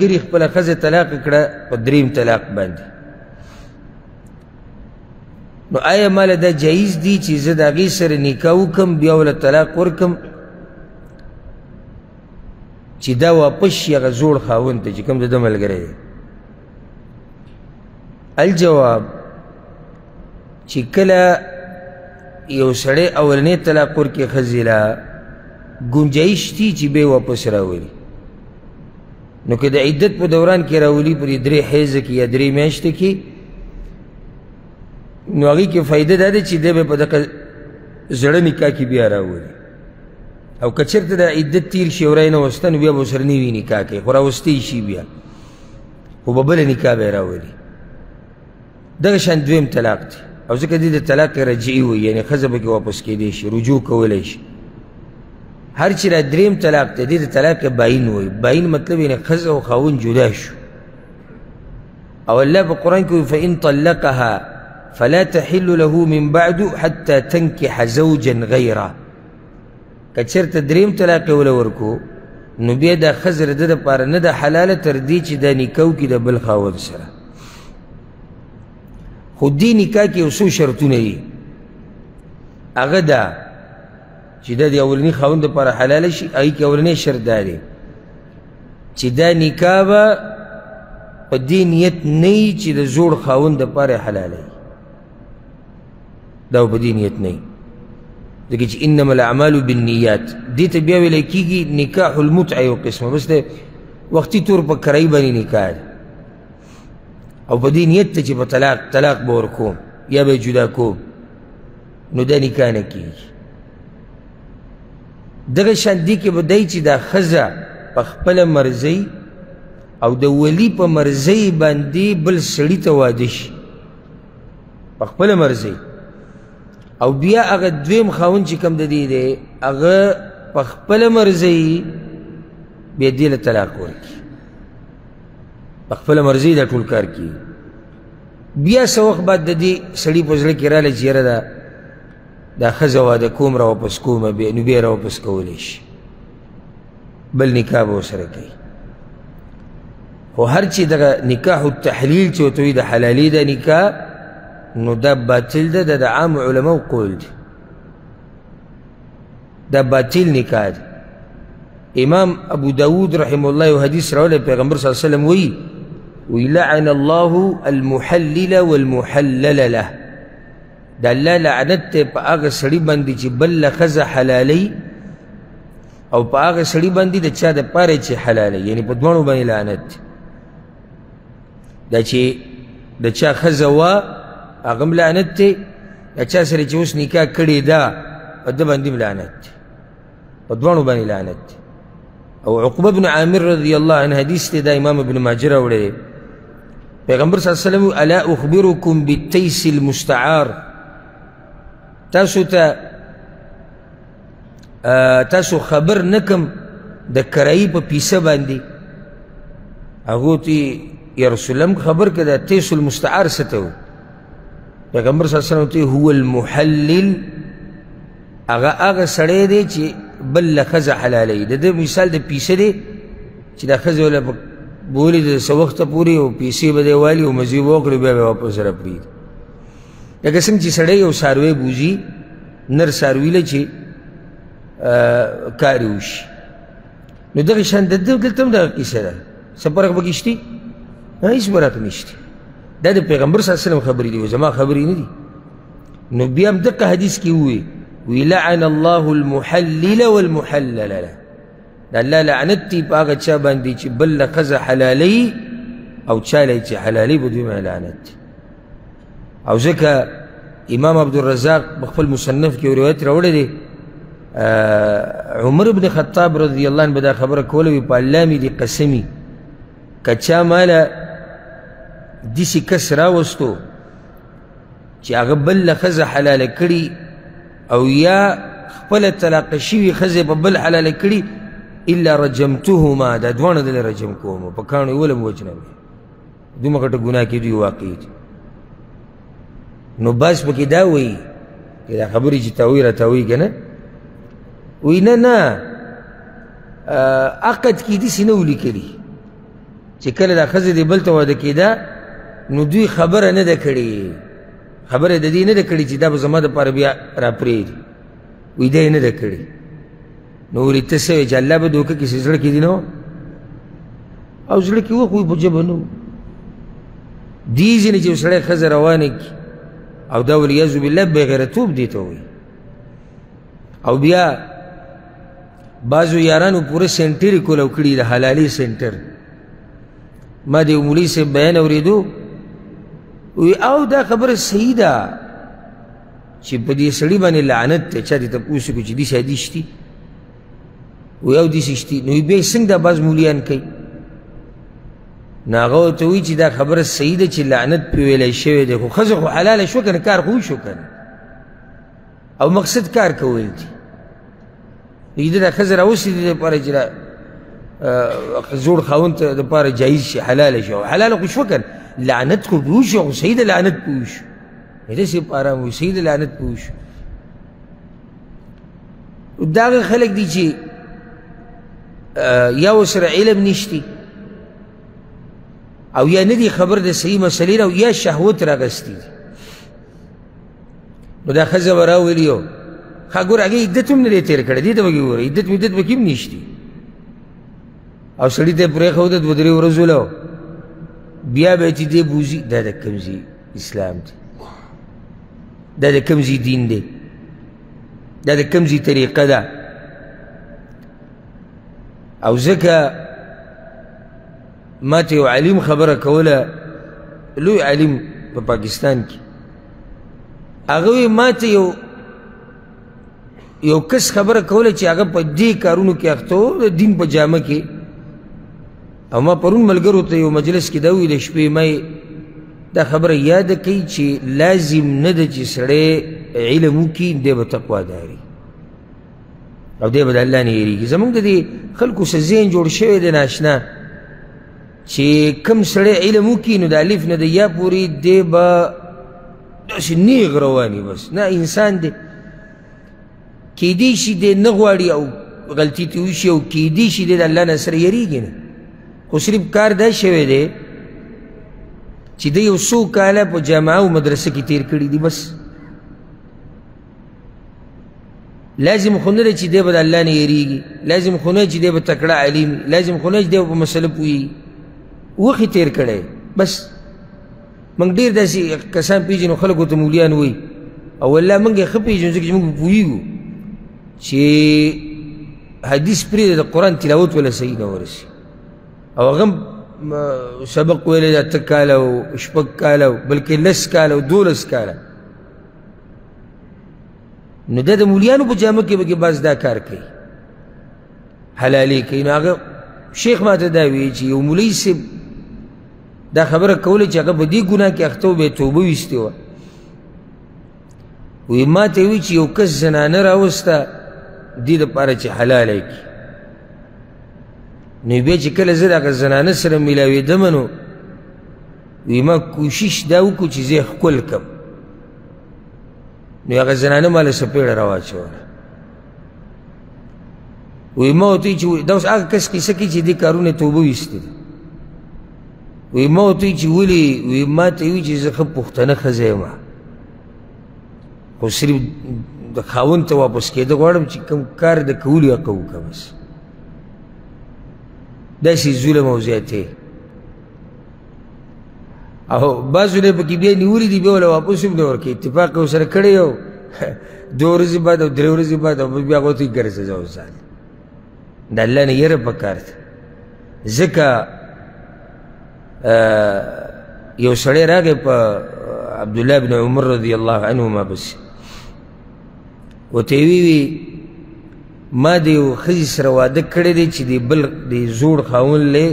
ګری خپل ښځه طلاق کړه په دریم طلاق باندې، نو آیا ماله دا جایز دی چې زه د هغې سره نکاح وکړم بیا وله طلاق ورکړم چې دا واپس شي هغه زوړ خاوند ته چې کوم د ده ملګری دی؟ الجواب چې کله یو سړی اولنی طلاق ورکړي ښځې له ګنجایش دي چې بیا واپس راولي، نو که د عدت په دوران کې راولي په دې 3 حیضه کې یا 3 میاشتې کې، نو هغې کې فایده دا ده چې دی به په دغه زړه نکاح کې بیا راولي، او که چېرته د عدت تیر شي او رای نه وسته نو بیا به ورسره نوي نکاح کوي، خو راوستی شي بیا خو به بله نکاح به یې راولي. دغه شان دویم طلاق دی، او ځکه دې د طلاق رجعي وایي، یعنې ښځه پکې واپس کېدی شي، رجوع کولی شي. هر چې را دریم طلاق دی دې د طلاق باین وایي. باین مطلب یعنې ښځه او خاوند جدا شو، او الله په قرآن کې وایي فإن طلقها فلا تحل له من بعد حتى تنكح زوجا غیره. که چېرته دریم طلاق یې وله ورکو نو بیا دا ښځه د ده دپاره نه ده حلاله تر دې چې دا نکاح وکړي د بل خاوند سره. خو دې نکاح کې یو څو شرطونه دي، هغه دا چې دا د اولني خاوند دپاره حلاله شي. هغې کې اولنی شرط دا دی چې دا نکاح به په دې نیت نه وي چې د زوړ خاوند دپاره یې حلاله وي، دا به په دې نیت نه وي، ځکه چې انما الاعمال بالنیات. دې ته بیا ویلی کېږي نکاح المتعه یو قسمه، بس د وختي طور په کرایي باندې نکاح ده، او په دې نیت ته چې په طلاق به ورکوم یا به یې جدا کوم، نو دا نکاح نه کېږي. دغه شان دې کې به دی چې دا ښځه په خپله مرضۍ او د ولي په مرضۍ باندې بل سړي ته واده شي په خپله مرضۍ، او بیا هغه دویم خاوند چې کوم د دې دی هغه په خپله مرضۍ بیا دې له طلاق ورکړي، په خپله مرضۍ دا ټول کار کېږي. بیا څه وخت بعد د دې سړي په زړه کې راغله چې یاره دا ښځه واده کوم را واپس کومه، نو بیا را واپس کولی شي، بل نکاح به ورسره کوي. خو هر چې دغه نکاح التحلیل چې ورته وایي د حلالي ده نکاح، نو دا باطل ده، دا د عام علماو قول دی، دا باطل نکاح دی. امام ابو داود رحمه الله یو حدیث راولی، پیغمبر صلی الله علیه وسلم وی لعن الله المحلل والمحلل له. دا الله لعنت دی په هغه سړي باندې چې بله ښځه حلالوي او په هغه سړي باندې د چا دپاره چې حلالوي، یعنې په دواړو باندې لعنت دی. دا چې د چا ښځه وه هغه هم لعنت دی، د چا سره چې اوس نکاح کړې ده په ده باندې هم لعنت دی، په دواړو باندې لعنت دی. او عقبه بن عامر رضی الله عنه حدیث دی، دا امام ابن ماجه راوړی دی. پیغمبر صلی الله علیه وسلم الا اخبرکم بالتیس المستعار، تاسو خبر نکم د کرایي په پیسه باندې؟ هغو ته یا رسول الله خبر که دا تیس المستعار څه ته و؟ پیغمبر صلی الله علیه وسلم ته هو المحلل، هغه سړی دی چې بله ښځه حلالوي. د ده مثال د پیسه دی چې دا ښځه وله بولي د څه وخته پورې، او پیسې به دی والي او مزې به وکړي، بیا به یې واپس سره پرېږدي. لکه څنګه چې سړی یو څاروی بوځي، نر څاروي له چې کار یې وشي، نو دغه شان دلته هم دغه کیسه ده. څه فرق پکې شته؟ هېڅ فرق نشته. دا د پیغمبر صلی الله علیه وسلم خبرې دي، زما خبرې نه دي. نو بیا هم دغه حدیث کې وی لعن الله المحلل والمحلل له. دا الله لعنت دی په هغه چا باندې چې بله ښځه حلالوي او چا له چې حلالوي په دوی باندې لعنت دی. او ځکه امام عبدالرزاق په خپل مصنف کې یو روایت راوړی دی، عمر بن خطاب رضی الله عنه به دا خبره کوله، وي په الله مې دې قسمي که چا ماله داسې کس راوستو چې هغه بله ښځه حلاله کړي او یا خپله طلاقه شوي ښځې په بل حلاله کړي، الا رجمتهما، دا دواړه دله رجم کوم، په کاڼو یې ولم وجنم. دومره غټه ګناه کې دوی واقع دي. نو بس پکې دا وایي چې دا خبرې چې تا وایي راته وایي که نه، وایي نه عقد کې داسې نه ولیکلي چې کله دا ښځه دې بل ته واده کېده نو دوی خبره نه ده کړې، خبره د دې نه ده کړې چې دا به زما دپاره بیا راپرېږدي، وایي دا یې نه ده کړې. نو ولې ته څه وایې چې الله به دوکه کړي چې زړه کې دې نه او زړه کې وخ وایي په ژبه نه و. دې ځینې چې یو سړی ښځه روانه کړي او دا والعیاذ بالله بې غیرتوب دې ته وایي. او بیا بعضو یارانو پوره سینټر یې کولو کړي د حلالي سینټر. ما د یو مولوي صاحب بیان اورېدو وی او دا خبره صحیح ده چې په دې سړي باندې لعنت دی. چا دې تپوس وکړو چې داسې حدیث شتي؟ وی او داسې شتي. نو بیا یې څنګه دا بعض مولیان کوي؟ نو هغه ورته وایي چې دا خبره صحیح ده چې لعنت پرې ویلی شوی دی، خو ښځه خو حلاله شوه که نه، کار خو وشو که نه، او مقصد کار کول دي. نو ده دا ښځه راوستې دې دپاره چې زوړ خاوند ته دپاره جایز شي، حلاله شي. حلاله خو شوه که نه، لعنت خو پرې وشو، خو صحیح ده لعنت پرې وشو. داسې په ارام وایي صحیح ده لعنت پرې وشو. دا هغه خلک دي چې یا ورسره علم نشتی او یا نه دي خبر د صحیح مسلې نه او یا شهوت راغستی دي. نو دا ښځه به راولي ښه ګوره هغې عدت هم نه دی تېر کړی، دې ته به ګوره عدت مدت پکې هم نشتي او سړي ته یې پرېښوده دوه درې ورځو له بیا به چې دی بوځي دا د کوم ځای اسلام دی، دا د کوم ځای دین دی، دا د کوم ځای طریقه ده. او ځکه ما ته یو عالم خبره کوله، لوی عالم په پاکستان کې، هغه وایي ما ته یو کس خبره کوله چې هغه په دې کارونو کې اخته و د دین په جامه کې. او ما پرون ملګرو ته یو مجلس کې دا وویل شپې ما دا خبره یاده کوي چې لازم نه ده چې سړی علم وکړي دی به تقواداري او دی به د الله نه یېرېږي. زموږ د دې خلکو څه ذهن جوړ شوی دی ناشنا چې کوم سړی علم وکړي نو د الف نه د یا پورې دی به داسې نیغ رواني بس نه انسان دی. کیدی شي دی نه غواړي او غلطي ترې وشي او کیدی شي دی د الله نه سره یېرېږي نه، خو صرف کار دا شوی دی چې دی یو څو کاله په جامعه او مدرسه کې تېر کړي دي بس. لازم خو نه دی چې دی به د الله نه یېرېږي، لازم خو نه چې دی به تکړه عالم، لازم خو نه چې دی به په مسله پوهېږي، وخت یې تېر کړی بس. موږ ډېر داسې کسان پېژنو خلکو ته مولیان وایي او والله موږ یې ښه پېژنو ځکه چې موږ پوهېږو چې حدیث پرېږده د قرآن تلاوت ولا صحیح نه ورسي او هغه سبق ویلی دا 8 کاله او 6 کاله بلکې 10 کاله او 12 کاله. نو دا د مولیانو په جامه کې به بعض دا کار کوي، حلالي کوي. نو هغه شیخ ما ته دا وایي چې یو مولوي صاحب دا خبره کوله چې هغه په دې ګناه کې اخته و به یې توبه ویستې وه. وایي ما ته یې وایي چې یو کس زنانه راوسته دې دپاره چې حلاله یې کړي. نو بیا چې کله زه د هغه زنانه سره میلاوېدم نو وایي ما کوشش دا وکړو چې زه یې ښکل کړم. نو هغه زنانه ماله سپېړه راواچوله. وایي ما ورته وایي چې دا اوس هغه کس کیسه کوي چې دې کارونه توبه ویستې ده. وایي ما ورته وایي چې ولې؟ وایي ما ته یې وایي چې زه ښه پښتنه ښځه یم خو صرف د خاوند ته واپس کېده غواړم چې کوم کار د کولو هغه وکړه بس. داسې ظلم او زیاتې او بعضو نه پکې بیا نیولي دي بیا وله واپس هم نه ورکوي. اتفاق یې ورسره کړی او 2 ورځې بعد او 3 ورځې بعد او بیا هغه ته یې ګرځه ځه وځه. د الله نه یره پکار ده. ځکه یو سړی راغی په عبدالله بن عمر رضی الله عنهما پسې ورته یې ویي ما د یو ښځې سره واده کړی دی چې د بل د زوړ خاوند لی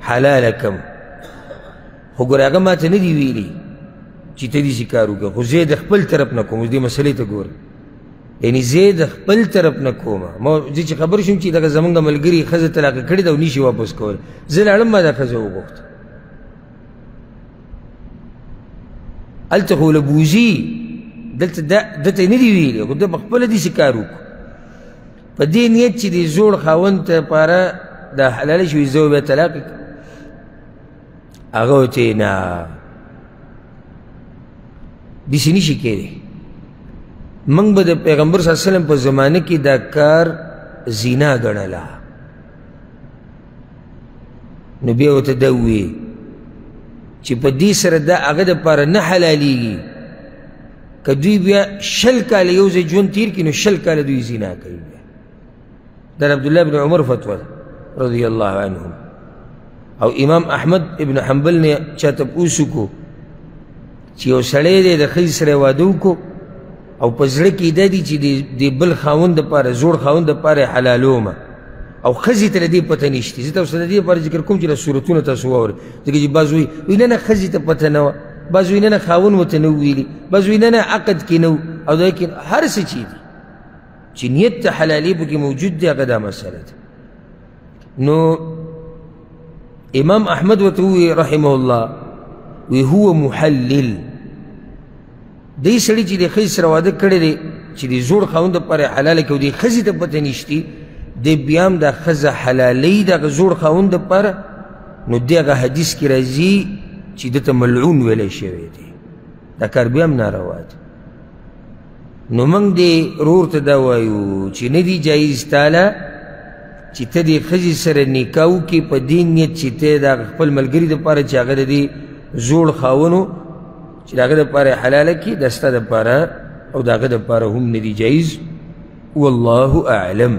حلاله کړم، خو ګوره هغه ما ته نه دي ویلي چې ته داسې کار وکړه، خو زه یې د خپل طرف نه کوم. اوس دې مسلې ته ګوره، یعنې زه یې د خپل طرف نه کوم. ما زه چې خبر شوم چې دغه زمونږ ملګري ښځه طلاقه کړې ده او نشي واپس کولی، زه لاړم ما دا ښځه وغوښته. هلته خو له بوځي، دلته دته یې نه دي ویلي، خو ده په خپله داسې کار وکړو په دې نیت چې د زوړ خاوند ته لپاره دا حلاله شوي زه بیا طلاق کړم. هغه ورته نه داسې نشي کیدی موږ به د پیغمبر صلی الله علیه وسلم په زمانه کې دا کار زنا ګڼله نو بیا ورته دا وویې چې په دې سره دا هغه دپاره نه حلالیږي که دوی بیا 20 کاله یو ځای ژوند تېر کړي نو 20 کاله دوی زنا کوي بیا دا عبدالله بن عمر فتوه ده رضی الله عنهم او امام احمد ابن حنبل نه چا تپوس وکړو چې یو سړی دی د ښځې سره واده وکړو او په زړه کې دا دي چې د بل خاوند دپاره زوړ خاوند دپاره یې حلالومه او ښځې ته د دې پته نشته زه تاسو د دې لپاره ذکر کوم چې دا صورتونه تاسو واورئ ځکه چې بعض وایي نه نه ښځې ته پته نه وه بعض وایي نه نه خاوند ورته نه ویلي بعض وایي نه نه عقد کې نه و او دا کې هر څه چې دي چې نیت ته حلالي پکې موجود دی هغه دا مسله ده نو امام احمد ورته ووایي رحمه الله وی هو محلل دی سړي چې د ښځې سره واده کړی دی چې د زوړ خاوند دپاره یې حلاله کړي او د ښځې ته پته نشتي دی بیا هم دا ښځه حلالوي د هغه زوړ خاوند دپاره نو دی هغه حدیث کې راځي چې ده ته ملعون ویلی شوی دی دا کار بیا هم ناروا دی نو موږ دې ورور ته دا وایو چې نه دی جایز تاله چې ته دې ښځې سره نکاح وکړې په دې نیت چې ته د هغه خپل ملګري دپاره چې هغه د دې زوړ خاونو چې د هغه دپاره یې حلاله کړي دا ستا دپاره او د هغه دپاره هم نه دی جایز والله اعلم